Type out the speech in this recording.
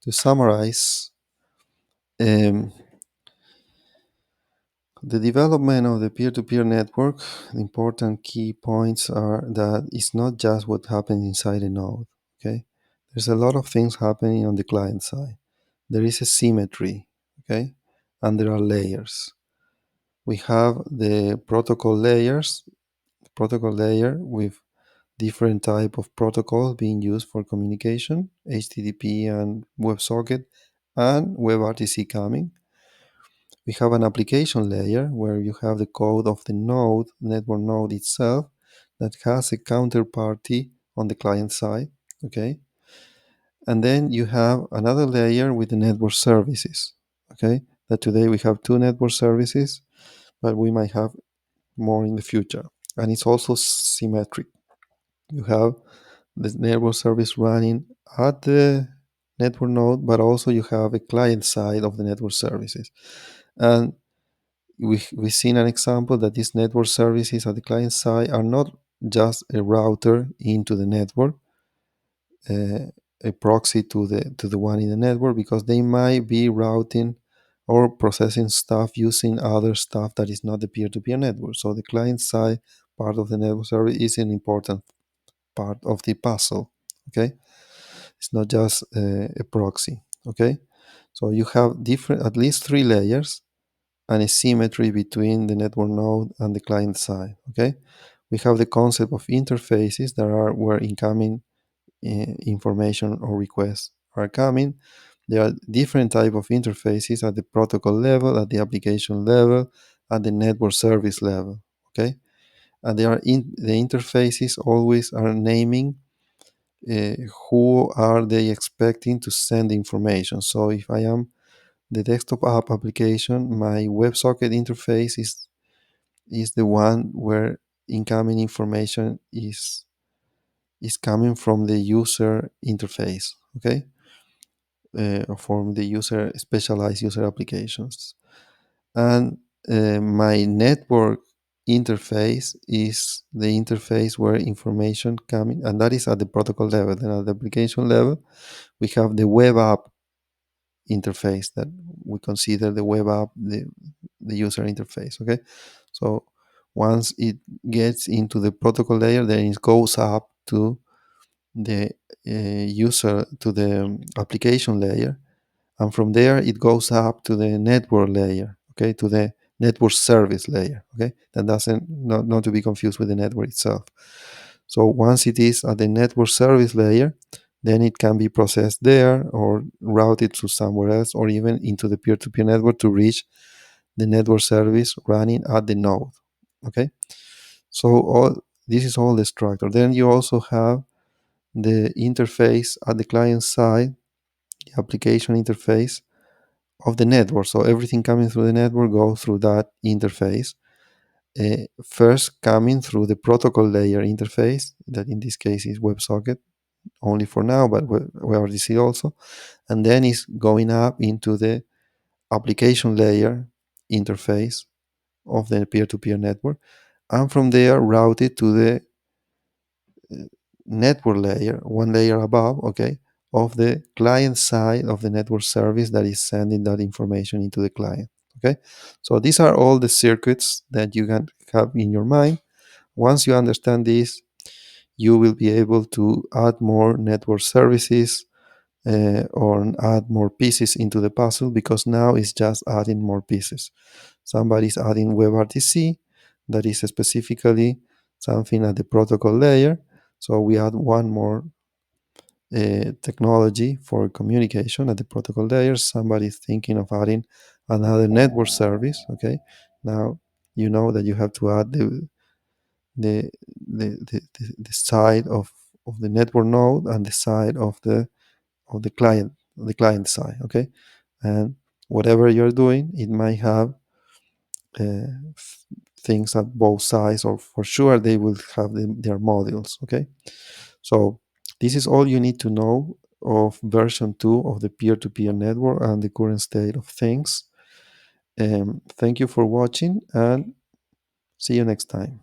To summarize, the development of the peer-to-peer network, the important key points are that it's not just what happens inside a node. Okay, there's a lot of things happening on the client side. There is a symmetry, okay, and there are layers. We have the protocol layers, protocol layer with different type of protocols being used for communication, HTTP and WebSocket, and webRTC coming. We have an application layer where you have the code of the node, network node itself, that has a counterparty on the client side, okay? And then you have another layer with the network services, okay? That today we have two network services, but we might have more in the future. And it's also symmetric. You have the network service running at the network node, but also you have a client side of the network services. And we've seen an example that these network services at the client side are not just a router into the network, a proxy to the one in the network, because they might be routing or processing stuff using other stuff that is not the peer-to-peer network. So the client side part of the network service is an important part of the puzzle. Okay, it's not just a proxy. Okay, so you have different, at least three layers, and a symmetry between the network node and the client side. Okay, we have the concept of interfaces that are where incoming information or requests are coming. There are different type of interfaces at the protocol level, at the application level, at the network service level. Okay, and they are in the interfaces always are naming who are they expecting to send the information. So if I am the desktop app application, my WebSocket interface is the one where incoming information is coming from the user interface, okay, from the user specialized user applications. And my network interface is the interface where information coming, and that is at the protocol level. Then at the application level, we have the web app interface that we consider the web app, the user interface. Okay, so once it gets into the protocol layer, then it goes up to the user, to the application layer, and from there it goes up to the network layer, okay, to the network service layer. Okay, that doesn't, not to be confused with the network itself. So once it is at the network service layer, then it can be processed there or routed to somewhere else, or even into the peer-to-peer network to reach the network service running at the node. Okay, so all this is all the structure. Then you also have the interface at the client side, the application interface of the network. So everything coming through the network goes through that interface. First coming through the protocol layer interface, that in this case is WebSocket only for now, but webRTC also, and then is going up into the application layer interface of the peer-to-peer network, and from there routed to the network layer, one layer above, okay, of the client side of the network service that is sending that information into the client. Okay, so these are all the circuits that you can have in your mind. Once you understand this, you will be able to add more network services or add more pieces into the puzzle, because now it's just adding more pieces. Somebody's adding webRTC, that is specifically something at the protocol layer. So we add one more technology for communication at the protocol layer. Somebody's thinking of adding another network service. Okay, now you know that you have to add the, the side of the network node and the side of the client side. Okay, and whatever you're doing, it might have things at both sides, or for sure they will have their modules. Okay, so this is all you need to know of version 2 of the peer-to-peer network and the current state of things. Thank you for watching, and see you next time.